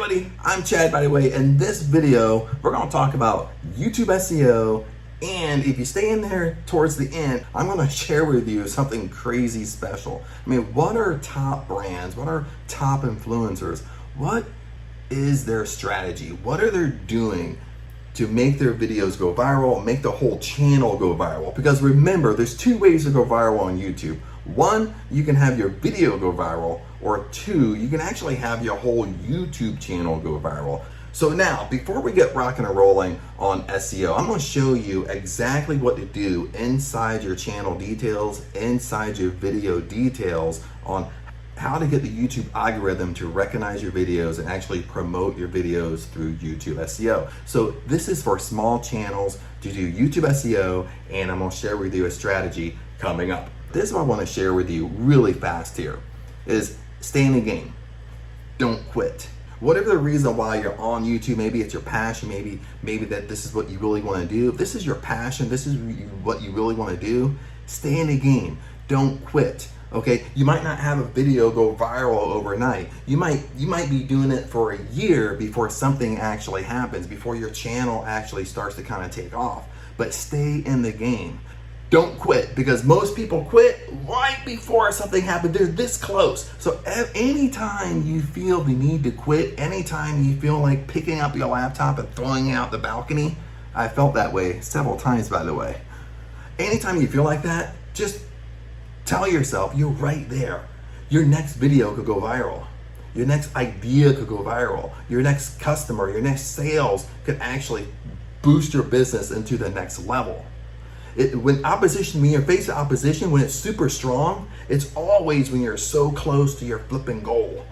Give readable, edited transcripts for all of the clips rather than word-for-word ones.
everybody, I'm Chad, by the way. In this video, we're gonna talk about YouTube SEO, and if you stay in there towards the end, I'm gonna share with you something crazy special. I mean, what are top brands? What are top influencers? What is their strategy? What are they doing to make their videos go viral, make the whole channel go viral? Because remember, there's two ways to go viral on YouTube. One, you can have your video go viral, or two, you can actually have your whole YouTube channel go viral. So now, before we get rocking and rolling on SEO, I'm gonna show you exactly what to do inside your channel details, inside your video details, on how to get the YouTube algorithm to recognize your videos and actually promote your videos through YouTube SEO. So this is for small channels to do YouTube SEO, and I'm gonna share with you a strategy coming up. This is what I wanna share with you really fast here, is stay in the game, don't quit. Whatever the reason why you're on YouTube, maybe it's your passion, maybe that this is what you really wanna do. If this is your passion, this is what you really wanna do, stay in the game, don't quit. Okay, you might not have a video go viral overnight. You might be doing it for a year before something actually happens, before your channel actually starts to kind of take off. But stay in the game. Don't quit, because most people quit right before something happens. They're this close. So anytime you feel the need to quit, anytime you feel like picking up your laptop and throwing it out the balcony, I felt that way several times, by the way. Anytime you feel like that, just tell yourself you're right there. Your next video could go viral. Your next idea could go viral. Your next customer, your next sales could actually boost your business into the next level. When you're faced with opposition, when it's super strong, it's always when you're so close to your flipping goal.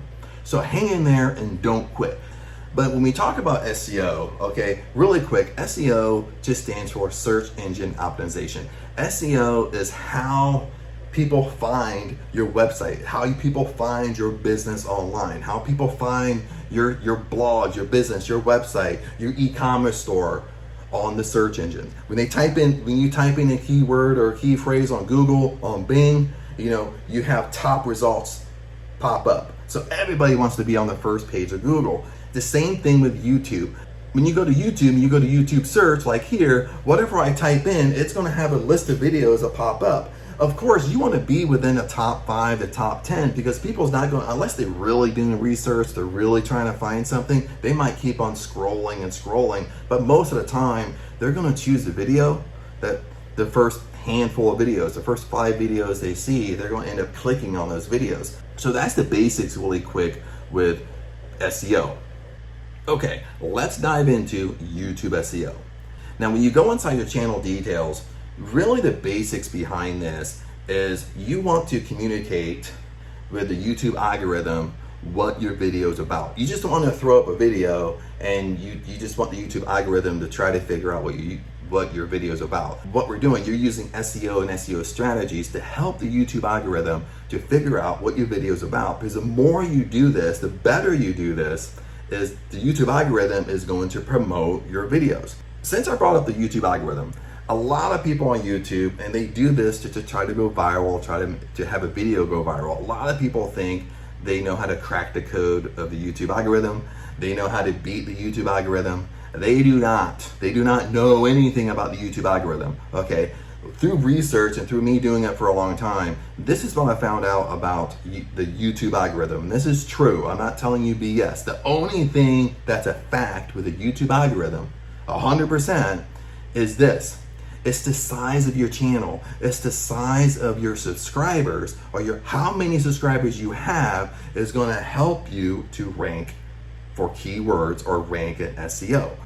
So hang in there and don't quit. But when we talk about SEO, okay, really quick, SEO just stands for search engine optimization. SEO is how people find your website, how people find your business online, how people find your blog, your business, your website, your e-commerce store on the search engine. When you type in a keyword or a key phrase on Google, on Bing, you have top results pop up. So everybody wants to be on the first page of Google. The same thing with YouTube. When you go to YouTube, you go to YouTube search, like here, whatever I type in, it's gonna have a list of videos that pop up. Of course, you want to be within the top 5, the top 10, because people's not going, unless they're really doing research, they're really trying to find something, they might keep on scrolling and scrolling, but most of the time, they're going to choose the video that the first handful of videos, the first 5 videos they see, they're going to end up clicking on those videos. So that's the basics really quick with SEO. Okay, let's dive into YouTube SEO. Now, when you go inside your channel details, really the basics behind this is you want to communicate with the YouTube algorithm what your video is about. You just don't want to throw up a video and you just want the YouTube algorithm to try to figure out what your video is about. What we're doing, you're using SEO and SEO strategies to help the YouTube algorithm to figure out what your video is about, because the more you do this, the better you do this, is the YouTube algorithm is going to promote your videos. Since I brought up the YouTube algorithm, a lot of people on YouTube, and they do this to try to go viral, try to have a video go viral. A lot of people think they know how to crack the code of the YouTube algorithm. They know how to beat the YouTube algorithm. They do not. They do not know anything about the YouTube algorithm, okay? Through research and through me doing it for a long time, this is what I found out about the YouTube algorithm. This is true. I'm not telling you BS. The only thing that's a fact with the YouTube algorithm, 100%, is this. It's the size of your channel. It's the size of your subscribers, or how many subscribers you have is going to help you to rank for keywords or rank in SEO.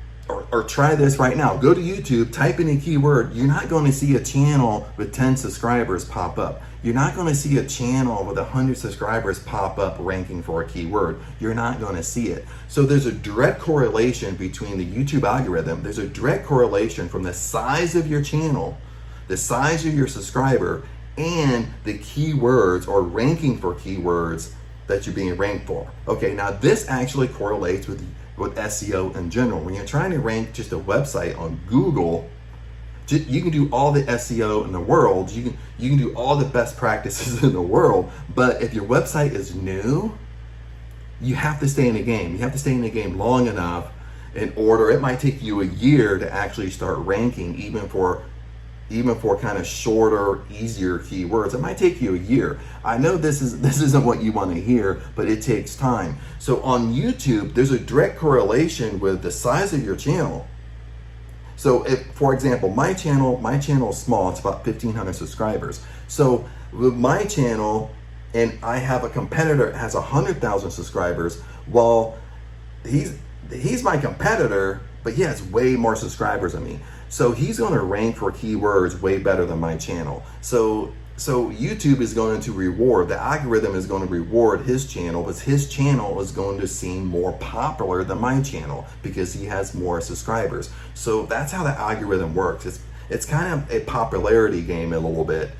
Or try this right now. Go to YouTube, type in a keyword. You're not going to see a channel with 10 subscribers pop up. You're not going to see a channel with 100 subscribers pop up ranking for a keyword. You're not going to see it. So there's a direct correlation between the YouTube algorithm. There's a direct correlation from the size of your channel, the size of your subscriber, and the keywords or ranking for keywords that you're being ranked for. Okay, now this actually correlates with SEO in general. When you're trying to rank just a website on Google, you can do all the SEO in the world, you can do all the best practices in the world, but if your website is new, you have to stay in the game. You have to stay in the game long enough in order. It might take you a year to actually start ranking, even for kind of shorter, easier keywords. It might take you a year. I know this isn't what you want to hear, but it takes time. So on YouTube, there's a direct correlation with the size of your channel. So if, for example, my channel is small, it's about 1,500 subscribers. So with my channel, and I have a competitor that has 100,000 subscribers, well, he's my competitor, but he has way more subscribers than me. So he's going to rank for keywords way better than my channel. So YouTube is going to reward, the algorithm is going to reward his channel, because his channel is going to seem more popular than my channel because he has more subscribers. So that's how the algorithm works. It's kind of a popularity game a little bit.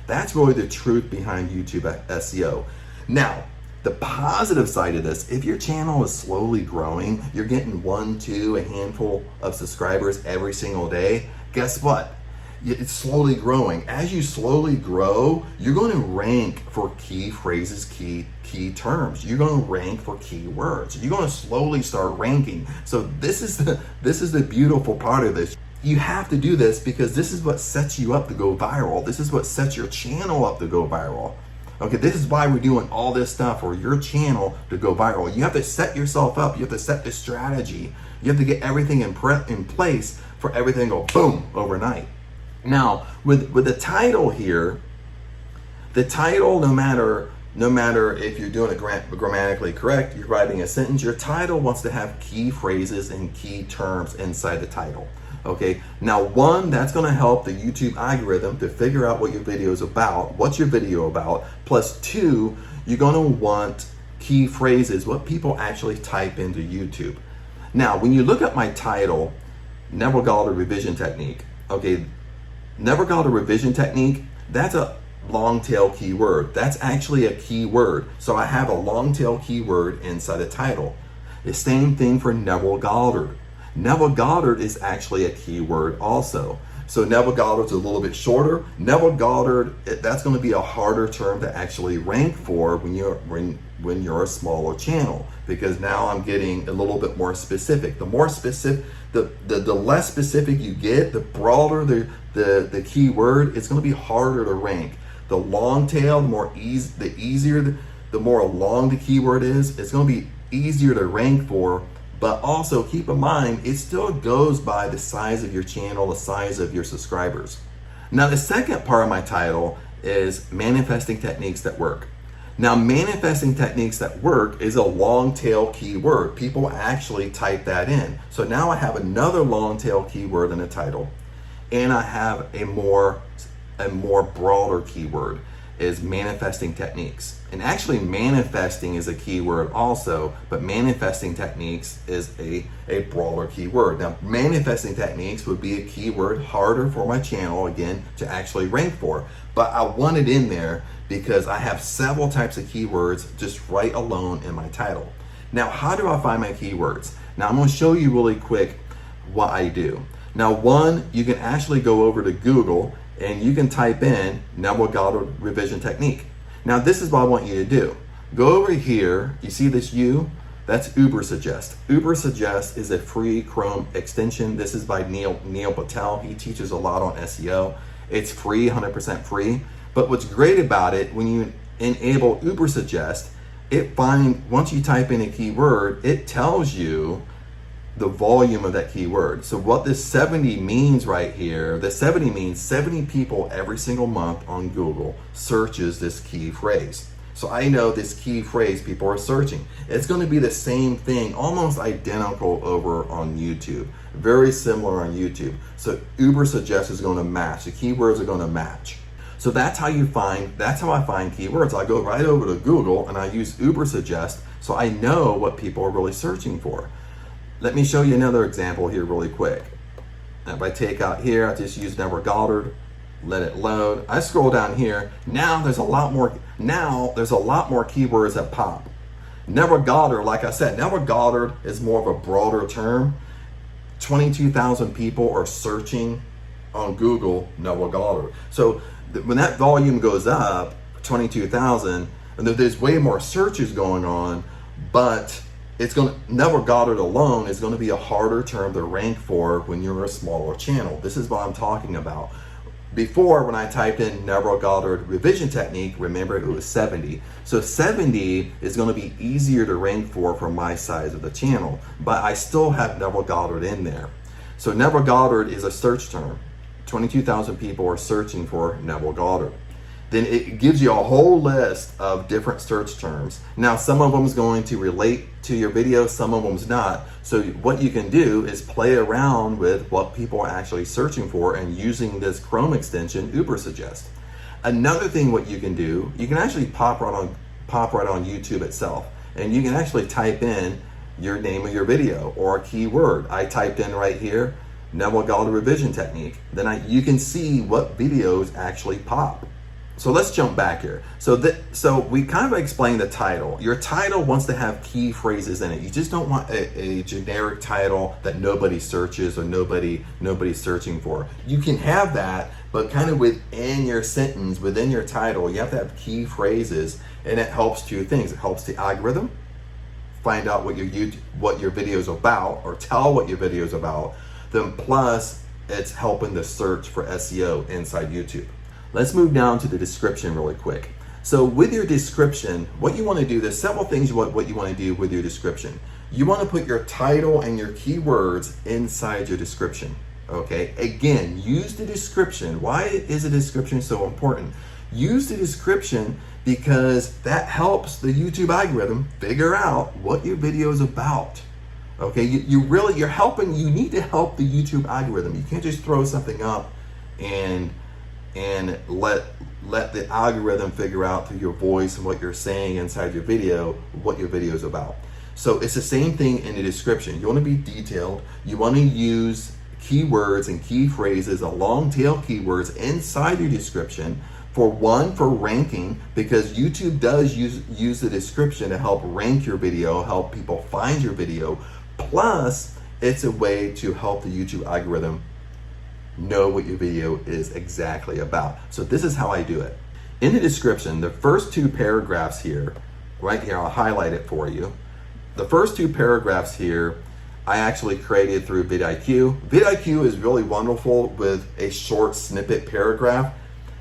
That's really the truth behind YouTube SEO. Now, the positive side of this, if your channel is slowly growing, you're getting 1, 2, a handful of subscribers every single day, guess what? It's slowly growing. As you slowly grow, you're going to rank for key phrases, key terms. You're going to rank for keywords. You're going to slowly start ranking. So this is the beautiful part of this. You have to do this because this is what sets you up to go viral. This is what sets your channel up to go viral. Okay, this is why we're doing all this stuff for your channel to go viral. You have to set yourself up. You have to set the strategy. You have to get everything in place for everything to go boom overnight. Now, with the title here, the title, no matter if you're doing it grammatically correct, you're writing a sentence, your title wants to have key phrases and key terms inside the title. Okay, now one, that's going to help the YouTube algorithm to figure out what your video is about, what's your video about, plus two, you're going to want key phrases, what people actually type into YouTube. Now, when you look at my title, Never Got a Revision Technique, okay, Never Got a Revision Technique, that's a long tail keyword. That's actually a keyword. So I have a long tail keyword inside the title. The same thing for Neville Goddard. Neville Goddard is actually a keyword also. So Neville Goddard's a little bit shorter. Neville Goddard, that's going to be a harder term to actually rank for when you're a smaller channel, because now I'm getting a little bit more specific. The more specific, the less specific you get, the broader the keyword, it's going to be harder to rank. The long tail, the more long the keyword is, it's going to be easier to rank for. But also keep in mind, it still goes by the size of your channel, the size of your subscribers. Now, the second part of my title is manifesting techniques that work. Now, manifesting techniques that work is a long tail keyword. People actually type that in. So now I have another long tail keyword in the title, and I have a more broader keyword is manifesting techniques. And actually manifesting is a keyword also, but manifesting techniques is a broader keyword. Now, manifesting techniques would be a keyword harder for my channel, again, to actually rank for. But I want it in there because I have several types of keywords just right alone in my title. Now, how do I find my keywords? Now, I'm going to show you really quick what I do. Now, one, you can actually go over to Google and you can type in Neville Goddard Revision Technique. Now, this is what I want you to do. Go over here, you see this U? That's Ubersuggest. Ubersuggest is a free Chrome extension. This is by Neil Patel. He teaches a lot on SEO. It's free, 100% free. But what's great about it, when you enable Ubersuggest, once you type in a keyword, it tells you the volume of that keyword. So what this 70 means right here, the 70 means 70 people every single month on Google searches this key phrase. So I know this key phrase people are searching. It's going to be the same thing, almost identical over on YouTube. Very similar on YouTube. So Ubersuggest is going to match. The keywords are going to match. So that's how I find keywords. I go right over to Google and I use Ubersuggest so I know what people are really searching for. Let me show you another example here really quick. If I take out here, I just use Neville Goddard, let it load. I scroll down here. Now there's a lot more keywords that pop. Neville Goddard, like I said, Neville Goddard is more of a broader term. 22,000 people are searching on Google Neville Goddard. So when that volume goes up, 22,000, and there's way more searches going on, but Neville Goddard alone is gonna be a harder term to rank for when you're a smaller channel. This is what I'm talking about. Before, when I typed in Neville Goddard revision technique, remember it was 70. So 70 is gonna be easier to rank for my size of the channel, but I still have Neville Goddard in there. So Neville Goddard is a search term. 22,000 people are searching for Neville Goddard. Then it gives you a whole list of different search terms. Now, some of them is going to relate to your video, some of them's not. So what you can do is play around with what people are actually searching for and using this Chrome extension, Ubersuggest. Another thing what you can do, you can actually pop right on YouTube itself, and you can actually type in your name of your video or a keyword. I typed in right here, Neville Goddard revision technique. Then you can see what videos actually pop. So let's jump back here. So we kind of explained the title. Your title wants to have key phrases in it. You just don't want a generic title that nobody searches or nobody's searching for. You can have that, but kind of within your sentence, within your title, you have to have key phrases, and it helps two things. It helps the algorithm find out what your video is about, or tell what your video is about. Then plus, it's helping the search for SEO inside YouTube. Let's move down to the description really quick. So with your description, what you want to do, there's several things what you want to do with your description. You want to put your title and your keywords inside your description. Okay, again, use the description. Why is the description so important? Use the description because that helps the YouTube algorithm figure out what your video is about. Okay, you need to help the YouTube algorithm. You can't just throw something up and let the algorithm figure out through your voice and what you're saying inside your video what your video is about. So it's the same thing in the description. You want to be detailed. You want to use keywords and key phrases, a long tail keywords inside your description. For ranking, because YouTube does use the description to help rank your video, help people find your video. Plus, it's a way to help the YouTube algorithm know what your video is exactly about. So this is how I do it. In the description, the first two paragraphs here, right here, I'll highlight it for you. The first two paragraphs here, I actually created through vidIQ. vidIQ is really wonderful with a short snippet paragraph.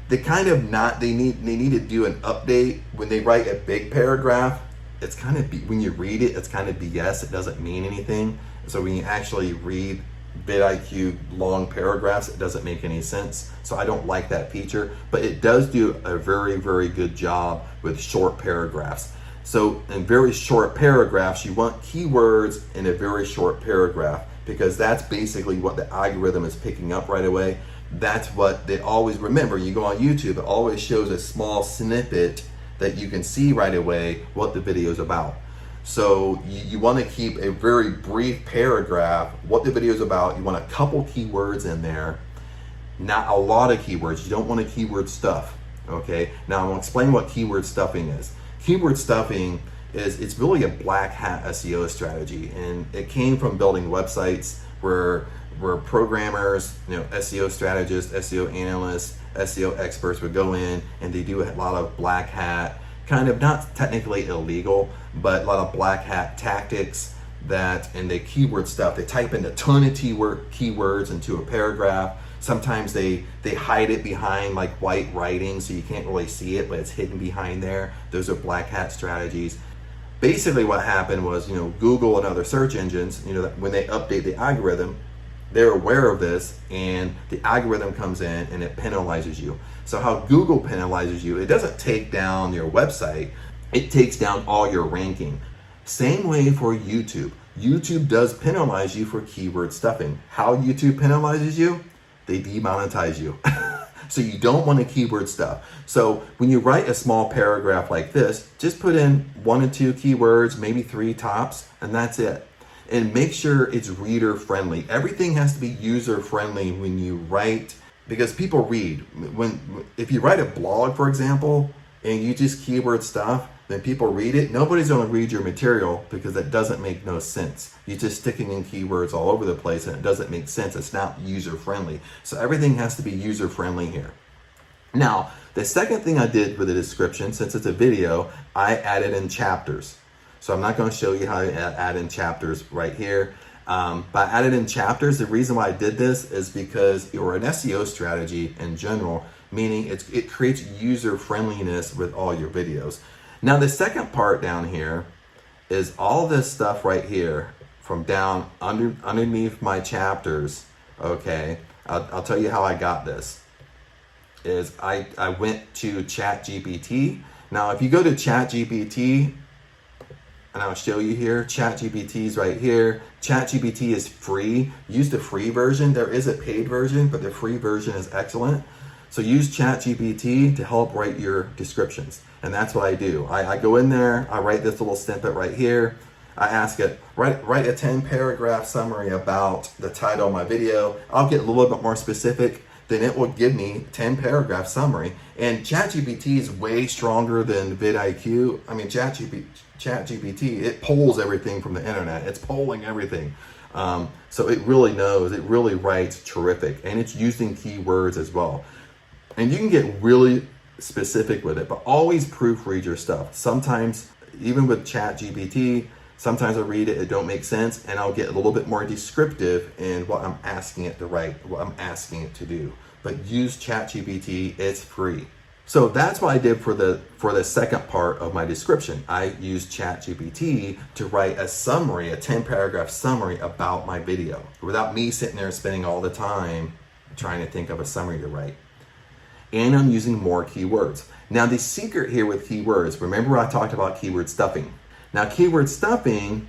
They need to do an update when they write a big paragraph. It's kind of, when you read it, it's kind of BS. It doesn't mean anything. So when you actually read vidIQ long paragraphs, it doesn't make any sense. So I don't like that feature, but it does do a very, very good job with short paragraphs. So in very short paragraphs, you want keywords in a very short paragraph, because that's basically what the algorithm is picking up right away. That's what they always remember. You go on YouTube, it always shows a small snippet that you can see right away what the video is about. So you want to keep a very brief paragraph, what the video is about. You want a couple keywords in there, not a lot of keywords. You don't want to keyword stuff, okay? Now I'm going to explain what keyword stuffing is. Keyword stuffing it's really a black hat SEO strategy, and it came from building websites where programmers, SEO strategists, SEO analysts, SEO experts would go in and they do a lot of black hat, kind of not technically illegal, but a lot of black hat tactics and they keyword stuff. They type in a ton of keywords into a paragraph. Sometimes they hide it behind like white writing so you can't really see it, but it's hidden behind there. Those are black hat strategies. Basically what happened was, Google and other search engines, when they update the algorithm, they're aware of this, and the algorithm comes in and it penalizes you. So how Google penalizes you, it doesn't take down your website, it takes down all your ranking. Same way for YouTube. YouTube does penalize you for keyword stuffing. How YouTube penalizes you? They demonetize you. So you don't want to keyword stuff. So when you write a small paragraph like this, just put in 1 or 2 keywords, maybe 3 tops, and that's it. And make sure it's reader friendly. Everything has to be user friendly when you write, because people read. If you write a blog, for example, and you just keyword stuff, then people read it. Nobody's going to read your material because that doesn't make no sense. You're just sticking in keywords all over the place and it doesn't make sense. It's not user friendly. So everything has to be user friendly here. Now, the second thing I did with the description, since it's a video, I added in chapters. So I'm not going to show you how to add in chapters right here. But I added in chapters. The reason why I did this is because, or an SEO strategy in general, meaning it creates user friendliness with all your videos. Now the second part down here is all this stuff right here from down underneath my chapters. Okay, I'll tell you how I got this. Is I went to ChatGPT. Now if you go to ChatGPT, and I'll show you here, ChatGPT is right here. ChatGPT is free. Use the free version. There is a paid version, but the free version is excellent. So use ChatGPT to help write your descriptions. And that's what I do. I go in there, I write this little snippet right here. I ask it, write a 10 paragraph summary about the title of my video. I'll get a little bit more specific. Then it will give me 10 paragraph summary. And ChatGPT is way stronger than vidIQ. I mean, ChatGPT, it polls everything from the internet. It's polling everything. So it really knows, it really writes terrific. And it's using keywords as well. And you can get really specific with it, but always proofread your stuff. Sometimes, even with ChatGPT, sometimes I read it, it don't make sense, and I'll get a little bit more descriptive in what I'm asking it to write, what I'm asking it to do. But use ChatGPT, it's free. So that's what I did for the second part of my description. I used ChatGPT to write a summary, a 10 paragraph summary about my video, without me sitting there spending all the time trying to think of a summary to write. And I'm using more keywords. Now the secret here with keywords, remember I talked about keyword stuffing. Now keyword stuffing,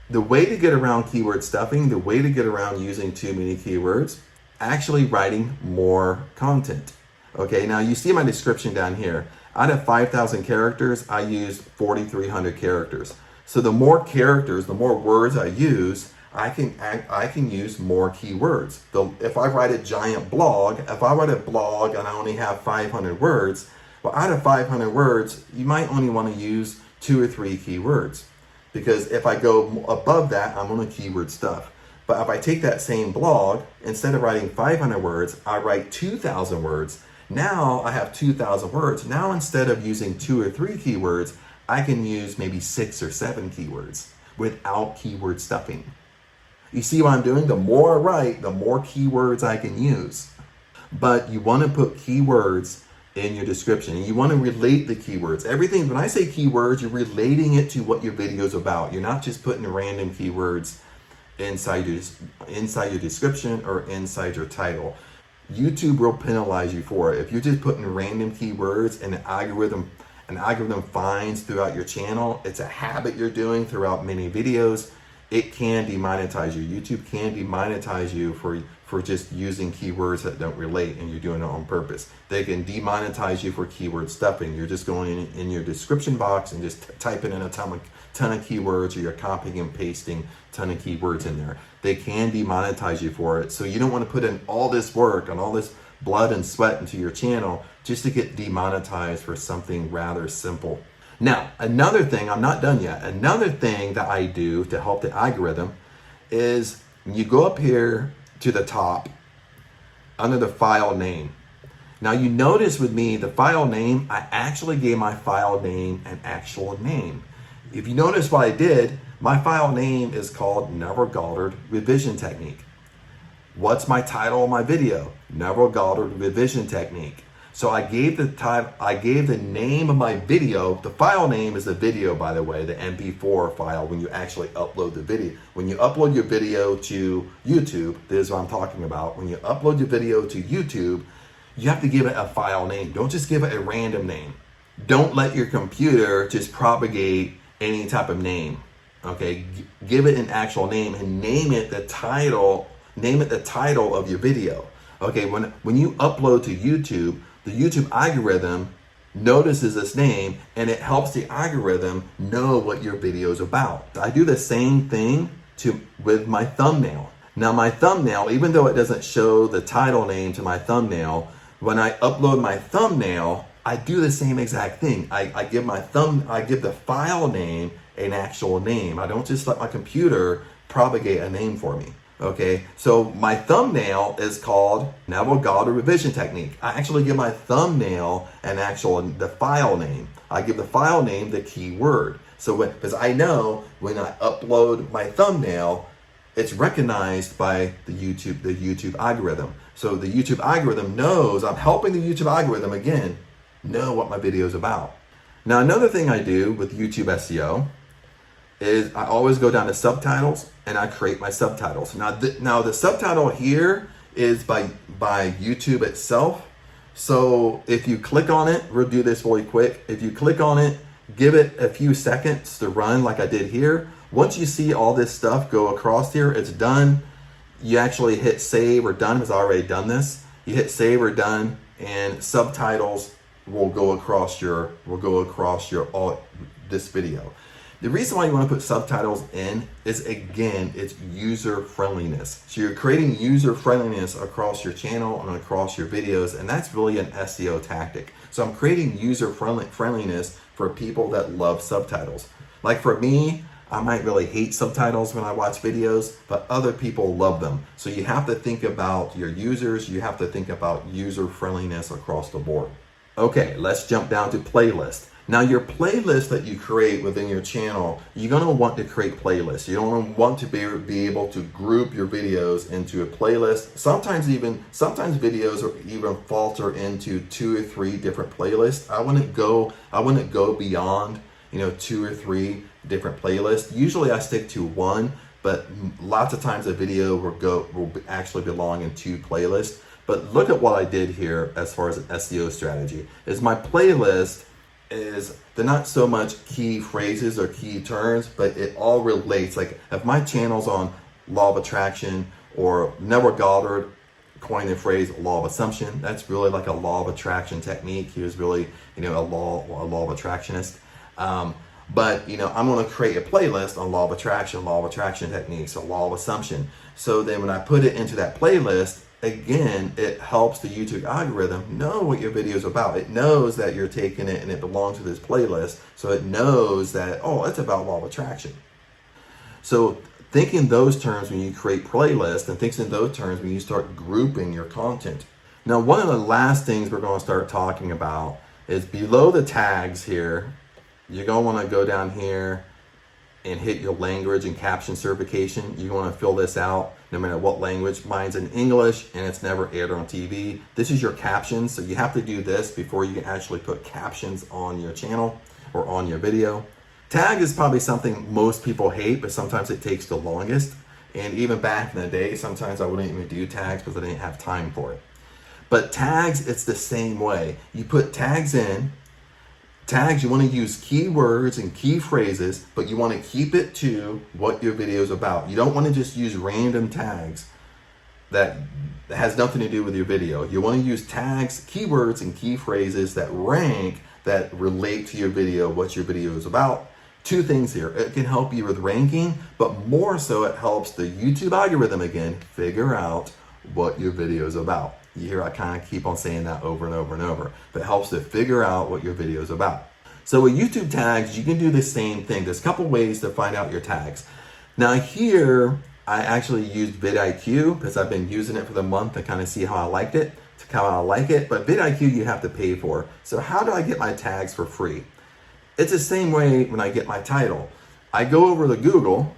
the way to get around keyword stuffing, the way to get around using too many keywords, actually writing more content. Okay, now you see my description down here. Out of 5,000 characters, I used 4,300 characters. So the more characters, the more words I use, I can use more keywords. If I write a giant blog, if I write a blog and I only have 500 words, well, out of 500 words, you might only want to use 2 or 3 keywords. Because if I go above that, I'm going to keyword stuff. But if I take that same blog, instead of writing 500 words, I write 2,000 words. Now I have 2,000 words. Now instead of using 2 or 3 keywords, I can use maybe 6 or 7 keywords without keyword stuffing. You see what I'm doing? The more I write, the more keywords I can use. But you want to put keywords in your description, and you want to relate the keywords. Everything, when I say keywords, you're relating it to what your video is about. You're not just putting random keywords inside your description or inside your title. YouTube will penalize you for it. If you're just putting random keywords and an algorithm finds throughout your channel, it's a habit you're doing throughout many videos, it can demonetize you. YouTube can demonetize you for just using keywords that don't relate and you're doing it on purpose. They can demonetize you for keyword stuffing. You're just going in your description box and just typing in a ton of keywords, or you're copying and pasting a ton of keywords in there. They can demonetize you for it. So you don't want to put in all this work and all this blood and sweat into your channel just to get demonetized for something rather simple. Now, another thing, I'm not done yet. Another thing that I do to help the algorithm is you go up here to the top under the file name. Now you notice with me, the file name, I actually gave my file name an actual name. If you notice what I did, my file name is called Neville Goddard Revision Technique. What's my title of my video? Neville Goddard Revision Technique. So I gave the name of my video. The file name is the video, by the way, the MP4 file when you actually upload the video. When you upload your video to YouTube, this is what I'm talking about. When you upload your video to YouTube, you have to give it a file name. Don't just give it a random name. Don't let your computer just propagate any type of name. Okay, give it an actual name and name it the title of your video. Okay, when you upload to YouTube, the YouTube algorithm notices this name and it helps the algorithm know what your video is about. I do the same thing with my thumbnail. Now my thumbnail, even though it doesn't show the title name to my thumbnail, when I upload my thumbnail, I do the same exact thing. I give the file name an actual name. I don't just let my computer propagate a name for me. Okay, so my thumbnail is called Neville Goddard Revision Technique. I actually give my thumbnail the file name. I give the file name the keyword. So because I know when I upload my thumbnail, it's recognized by the YouTube algorithm. So the YouTube algorithm knows, I'm helping the YouTube algorithm again, know what my video is about. Now another thing I do with YouTube SEO is I always go down to subtitles and I create my subtitles. Now the subtitle here is by YouTube itself. So if you click on it, we'll do this really quick. If you click on it, give it a few seconds to run like I did here. Once you see all this stuff go across here, it's done. You actually hit save or done, because I already done this. You hit save or done, and subtitles will go across this video. The reason why you want to put subtitles in is, again, it's user friendliness. So you're creating user friendliness across your channel and across your videos, and that's really an SEO tactic. So I'm creating user friendliness for people that love subtitles. Like for me, I might really hate subtitles when I watch videos, but other people love them. So you have to think about your users, you have to think about user friendliness across the board. Okay, let's jump down to playlist. Now your playlist that you create within your channel, you're gonna want to create playlists. You don't want to be able to group your videos into a playlist. Sometimes videos or even falter into 2 or 3 different playlists. I wouldn't go beyond 2 or 3 different playlists. Usually I stick to 1, but lots of times a video will actually belong in 2 playlists. But look at what I did here as far as an SEO strategy. Is my playlist is, they're not so much key phrases or key terms, but it all relates. Like if my channel's on law of attraction, or Neville Goddard coined the phrase law of assumption, that's really like a law of attraction technique. He was really a law of attractionist. But I'm going to create a playlist on law of attraction techniques, or law of assumption. So then when I put it into that playlist, again, it helps the YouTube algorithm know what your video is about. It knows that you're taking it and it belongs to this playlist. So it knows that, oh, it's about law of attraction. So think in those terms when you create playlists, and think in those terms when you start grouping your content. Now, one of the last things we're going to start talking about is below the tags here. You're going to want to go down here and hit your language and caption certification. You want to fill this out no matter what language. Mine's in English and it's never aired on TV. This is your captions. So you have to do this before you can actually put captions on your channel or on your video. Tag is probably something most people hate, but sometimes it takes the longest. And even back in the day, sometimes I wouldn't even do tags because I didn't have time for it. But tags, it's the same way. You put tags in. Tags, you want to use keywords and key phrases, but you want to keep it to what your video is about. You don't want to just use random tags that has nothing to do with your video. You want to use tags, keywords, and key phrases that rank, that relate to your video, what your video is about. 2 things here. It can help you with ranking, but more so it helps the YouTube algorithm, again, figure out what your video is about. You hear I kind of keep on saying that over and over and over, but it helps to figure out what your video is about. So with YouTube tags, you can do the same thing. There's a couple ways to find out your tags. Now here, I actually used vidIQ because I've been using it for the month to kind of see how I liked it, but vidIQ you have to pay for. So how do I get my tags for free? It's the same way when I get my title. I go over to Google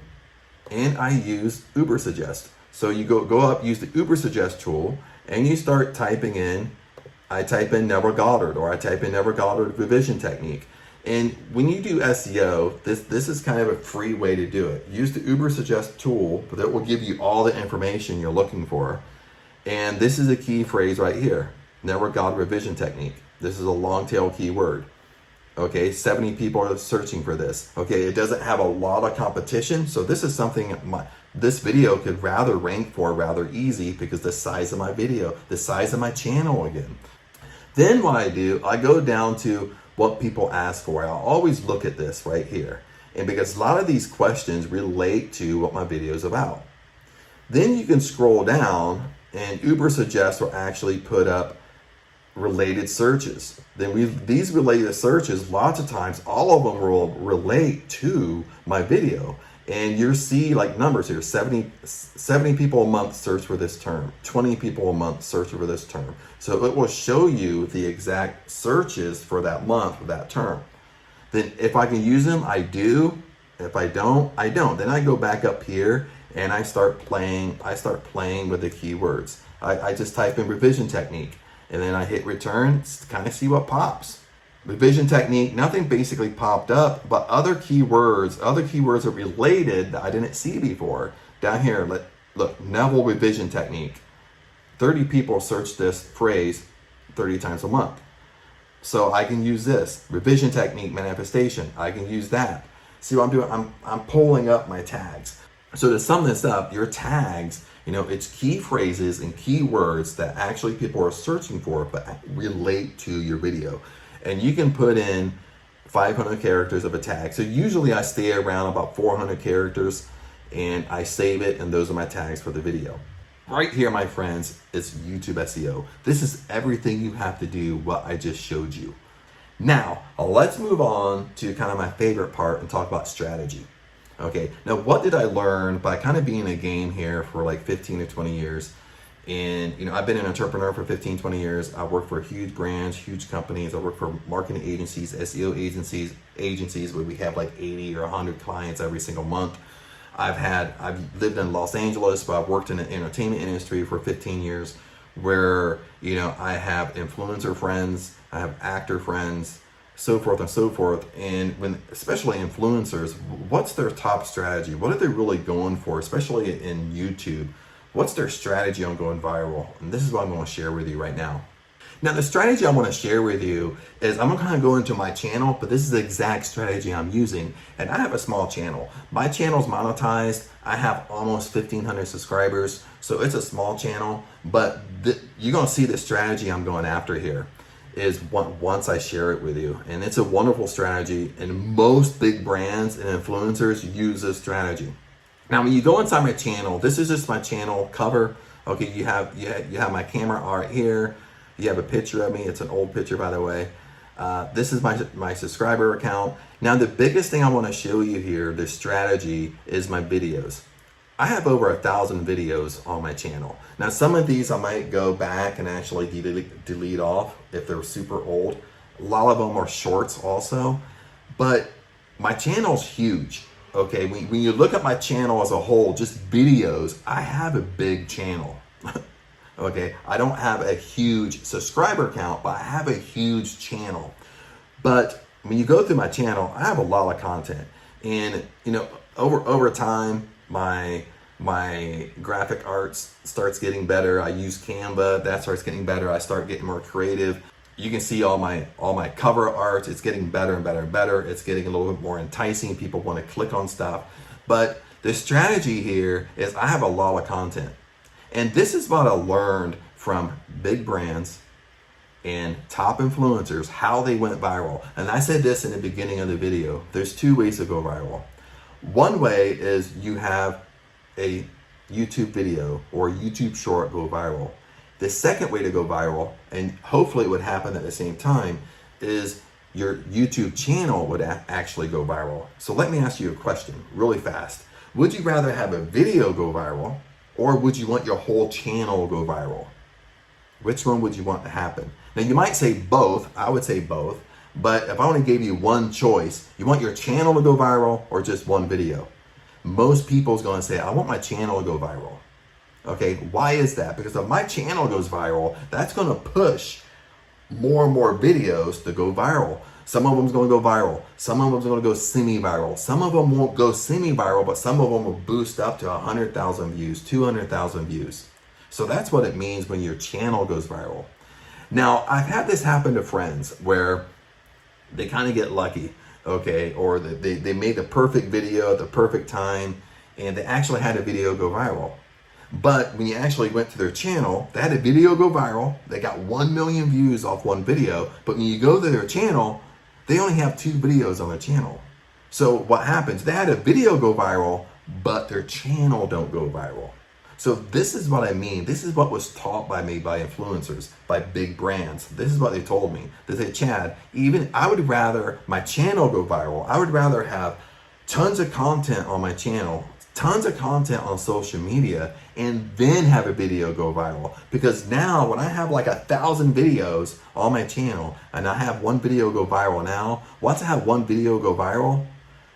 and I use Ubersuggest. So you go up, use the Ubersuggest tool, and you start typing in, I type in Neville Goddard, or I type in Neville Goddard revision technique. And when you do SEO, this is kind of a free way to do it. Use the Ubersuggest tool that will give you all the information you're looking for. And this is a key phrase right here, Neville Goddard revision technique. This is a long tail keyword. Okay, 70 people are searching for this. Okay, it doesn't have a lot of competition, so this is something this video could rather rank for rather easy because the size of my video, the size of my channel again. Then what I do, I go down to what people ask for. I'll always look at this right here. And because a lot of these questions relate to what my video is about. Then you can scroll down and Ubersuggest will actually put up related searches. Then these related searches, lots of times, all of them will relate to my video. And you see like numbers here, 70 people a month search for this term, 20 people a month search for this term. So it will show you the exact searches for that month for that term. Then if I can use them, I do. If I don't, I don't. Then I go back up here and I start playing with the keywords. I just type in revision technique and then I hit return to kind of see what pops. Revision technique, nothing basically popped up, but other keywords are related that I didn't see before. Down here, look, Neville revision technique. 30 people search this phrase 30 times a month. So I can use this. Revision technique manifestation. I can use that. See what I'm doing? I'm pulling up my tags. So to sum this up, your tags, it's key phrases and keywords that actually people are searching for but relate to your video. And you can put in 500 characters of a tag. So usually I stay around about 400 characters and I save it, and those are my tags for the video. Right here, my friends, is YouTube SEO. This is everything you have to do what I just showed you. Now, let's move on to kind of my favorite part and talk about strategy. Okay, now what did I learn by kind of being in a game here for like 15 or 20 years? And I've been an entrepreneur for 15, 20 years. I work for huge brands, huge companies. I work for marketing agencies, SEO agencies where we have like 80 or 100 clients every single month. I've lived in Los Angeles, but I've worked in the entertainment industry for 15 years where, I have influencer friends, I have actor friends, so forth and so forth. And especially influencers, what's their top strategy? What are they really going for, especially in YouTube? What's their strategy on going viral? And this is what I'm going to share with you right now. Now, the strategy I want to share with you is I'm going to kind of go into my channel, but this is the exact strategy I'm using. And I have a small channel. My channel's monetized. I have almost 1,500 subscribers. So it's a small channel, but you're going to see the strategy I'm going after here is once I share it with you. And it's a wonderful strategy. And most big brands and influencers use this strategy. Now, when you go inside my channel, this is just my channel cover. Okay, you have my camera art here. You have a picture of me. It's an old picture, by the way. This is my subscriber account. Now, the biggest thing I want to show you here, the strategy, is my videos. I have over 1,000 videos on my channel. Now, some of these I might go back and actually delete off if they're super old. A lot of them are shorts also, but my channel's huge. Okay, when you look at my channel as a whole, just videos, I have a big channel. Okay, I don't have a huge subscriber count, but I have a huge channel. But when you go through my channel, I have a lot of content. And over time, my graphic arts starts getting better. I use Canva, that starts getting better. I start getting more creative. You can see all my cover art. It's getting better and better and better. It's getting a little bit more enticing. People want to click on stuff. But the strategy here is I have a lot of content. And this is what I learned from big brands and top influencers, how they went viral. And I said this in the beginning of the video. There's two ways to go viral. One way is you have a YouTube video or YouTube short go viral. The second way to go viral, and hopefully it would happen at the same time, is your YouTube channel would actually go viral. So let me ask you a question really fast. Would you rather have a video go viral, or would you want your whole channel go viral? Which one would you want to happen? Now, you might say both. I would say both. But if I only gave you one choice, you want your channel to go viral or just one video? Most people's going to say, I want my channel to go viral. Okay, why is that? Because if my channel goes viral, that's going to push more and more videos to go viral. Some of them's going to go viral. Some of them's going to go semi-viral. Some of them won't go semi-viral, but some of them will boost up to 100,000 views, 200,000 views. So that's what it means when your channel goes viral. Now, I've had this happen to friends where they kind of get lucky, okay, or they made the perfect video at the perfect time, and they actually had a video go viral. But when you actually went to their channel, they had a video go viral. They got 1 million views off one video. But when you go to their channel, they only have 2 videos on their channel. So what happens? They had a video go viral, but their channel don't go viral. So this is what I mean. This is what was taught by me by influencers, by big brands. This is what they told me. They said, Chad, I would rather my channel go viral. I would rather have tons of content on my channel, tons of content on social media and then have a video go viral. Because now when I have like 1,000 videos on my channel and I have one video go viral now, once I have one video go viral,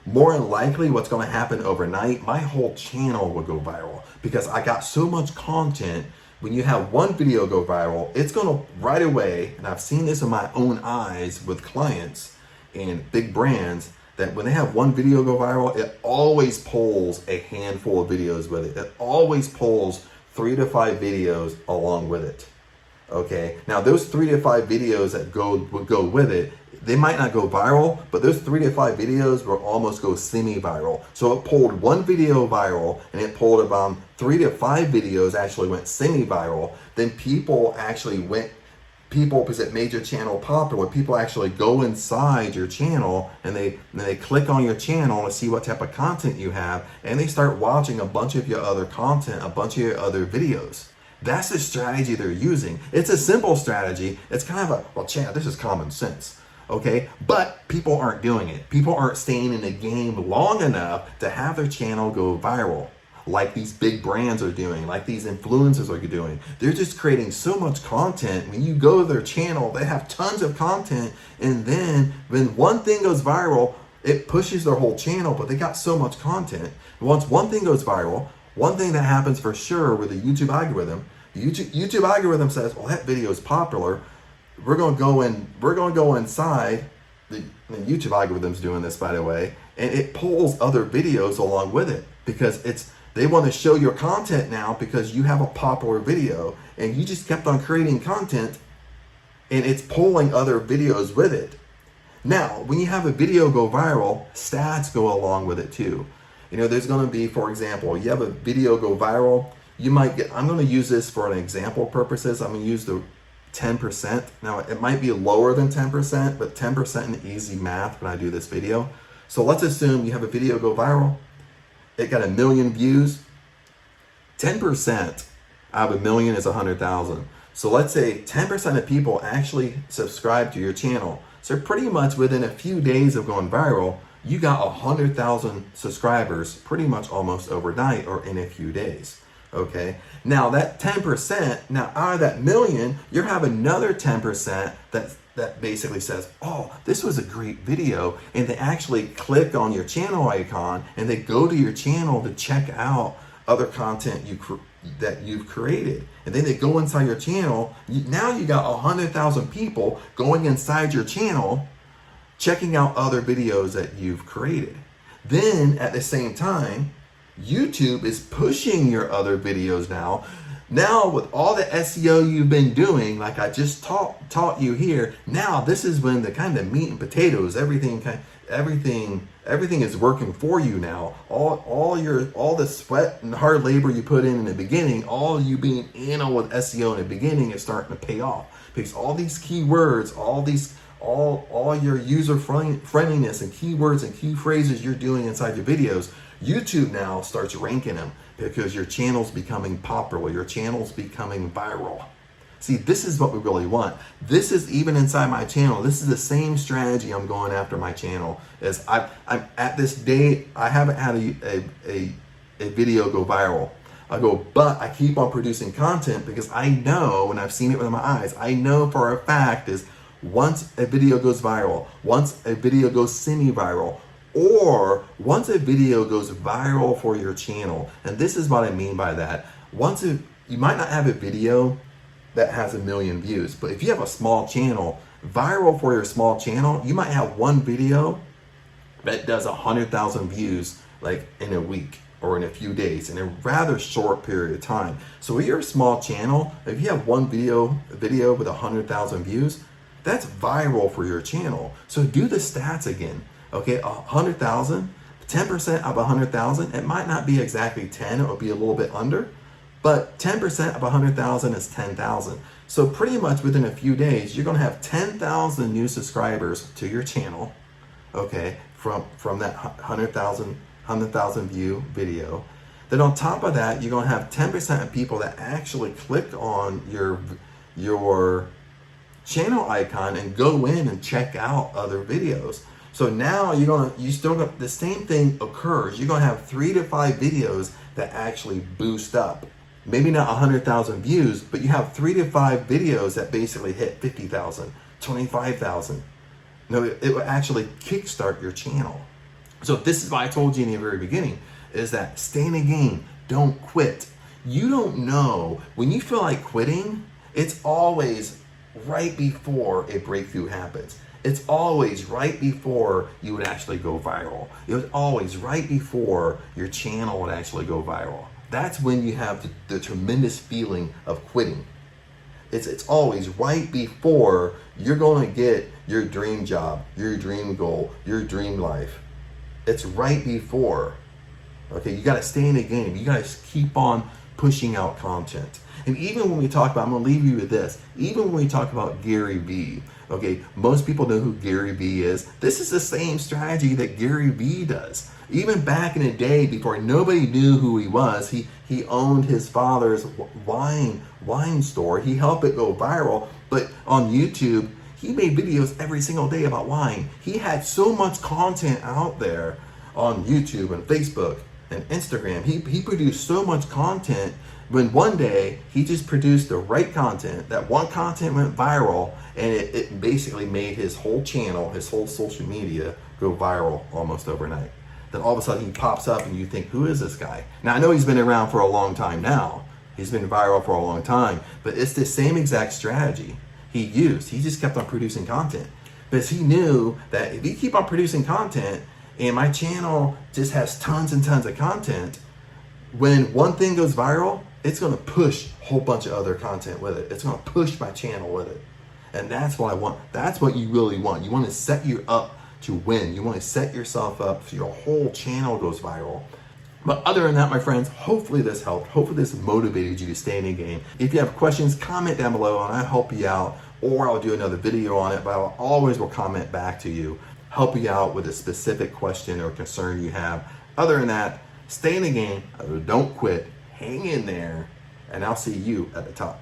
more than likely what's going to happen overnight, my whole channel will go viral because I got so much content. When you have one video go viral, it's going to right away, and I've seen this in my own eyes with clients and big brands, that when they have one video go viral, it always pulls a handful of videos with it. It always pulls 3 to 5 videos along with it. Okay, now those 3 to 5 videos that would go with it, they might not go viral, but those 3 to 5 videos will almost go semi-viral. So it pulled one video viral, and it pulled about 3 to 5 videos actually went semi-viral. Then because it made your channel popular, people actually go inside your channel and they click on your channel to see what type of content you have, and they start watching a bunch of your other content, a bunch of your other videos. That's the strategy they're using. It's a simple strategy. It's kind of well, Chad, this is common sense. Okay, but people aren't doing it. People aren't staying in the game long enough to have their channel go viral like these big brands are doing, like these influencers are doing. They're just creating so much content. When you go to their channel, they have tons of content, and then when one thing goes viral, it pushes their whole channel, but they got so much content. Once one thing goes viral, one thing that happens for sure with the YouTube algorithm, the YouTube algorithm says, well, that video is popular. We're gonna go inside. The YouTube algorithm's doing this, by the way, and it pulls other videos along with it because they want to show your content now because you have a popular video and you just kept on creating content, and it's pulling other videos with it. Now, when you have a video go viral, stats go along with it too. You know, there's going to be, for example, you have a video go viral, you might get, I'm going to use this for an example purposes. I'm going to use the 10%. Now, it might be lower than 10%, but 10% in easy math when I do this video. So let's assume you have a video go viral. It got 1 million views. 10% out of 1 million is 100,000. So let's say 10% of people actually subscribe to your channel. So pretty much within a few days of going viral, you got 100,000 subscribers pretty much almost overnight or in a few days. Okay, now that 10%, now out of that million, you have another 10% that basically says, oh, this was a great video, and they actually click on your channel icon and they go to your channel to check out other content that you've created, and then they go inside your channel. Now you got 100,000 people going inside your channel checking out other videos that you've created. Then at the same time, YouTube is pushing your other videos now. Now with all the SEO you've been doing, like I just taught you here, now this is when the kind of meat and potatoes, everything is working for you now. All the sweat and hard labor you put in the beginning, all you being anal with SEO in the beginning is starting to pay off, because all these keywords, all your user friendliness and keywords and key phrases you're doing inside your videos, YouTube now starts ranking them because your channel's becoming popular, your channel's becoming viral. See, this is what we really want. This is even inside my channel. This is the same strategy I'm going after my channel. As I'm at this day, I haven't had a video go viral. But I keep on producing content because I know, and I've seen it with my eyes, I know for a fact is once a video goes viral, once a video goes semi-viral, or once a video goes viral for your channel, and this is what I mean by that. You might not have a video that has 1 million views, but if you have a small channel, viral for your small channel, you might have one video that does 100,000 views like in a week or in a few days, in a rather short period of time. So with your small channel, if you have one video with 100,000 views, that's viral for your channel. So do the stats again. Okay, 100,000, 10% of 100,000, it might not be exactly 10, it will be a little bit under, but 10% of 100,000 is 10,000. So pretty much within a few days, you're gonna have 10,000 new subscribers to your channel, okay, from that 100,000 view video. Then on top of that, you're gonna have 10% of people that actually click on your channel icon and go in and check out other videos. So now you still got the same thing occurs. You're gonna have 3 to 5 videos that actually boost up. Maybe not 100,000 views, but you have 3 to 5 videos that basically hit 50,000, 25,000. No, it will actually kickstart your channel. So this is why I told you in the very beginning, is that stay in the game, don't quit. You don't know, when you feel like quitting, it's always right before a breakthrough happens. It's always right before you would actually go viral. It was always right before your channel would actually go viral. That's when you have the tremendous feeling of quitting. It's always right before you're going to get your dream job, your dream goal, your dream life. It's right before. Okay, you got to stay in the game. You got to keep on pushing out content. And even when we talk about, I'm going to leave you with this, even when we talk about Gary Vee, okay, most people know who Gary Vee is. This is the same strategy that Gary Vee does. Even back in the day, before nobody knew who he was, he owned his father's wine store. He helped it go viral, but on YouTube, he made videos every single day about wine. He had so much content out there on YouTube and Facebook and Instagram. He produced so much content, when one day he just produced the right content, that one content went viral, and it basically made his whole channel, his whole social media go viral almost overnight. Then all of a sudden he pops up and you think, who is this guy? Now I know he's been around for a long time now. He's been viral for a long time, but it's the same exact strategy he used. He just kept on producing content because he knew that if you keep on producing content and my channel just has tons and tons of content, when one thing goes viral, it's going to push a whole bunch of other content with it. It's going to push my channel with it. And that's what I want. That's what you really want. You want to set you up to win. You want to set yourself up so your whole channel goes viral. But other than that, my friends, hopefully this helped. Hopefully this motivated you to stay in the game. If you have questions, comment down below and I'll help you out, or I'll do another video on it, but I always will comment back to you, help you out with a specific question or concern you have. Other than that, stay in the game, don't quit, hang in there, and I'll see you at the top.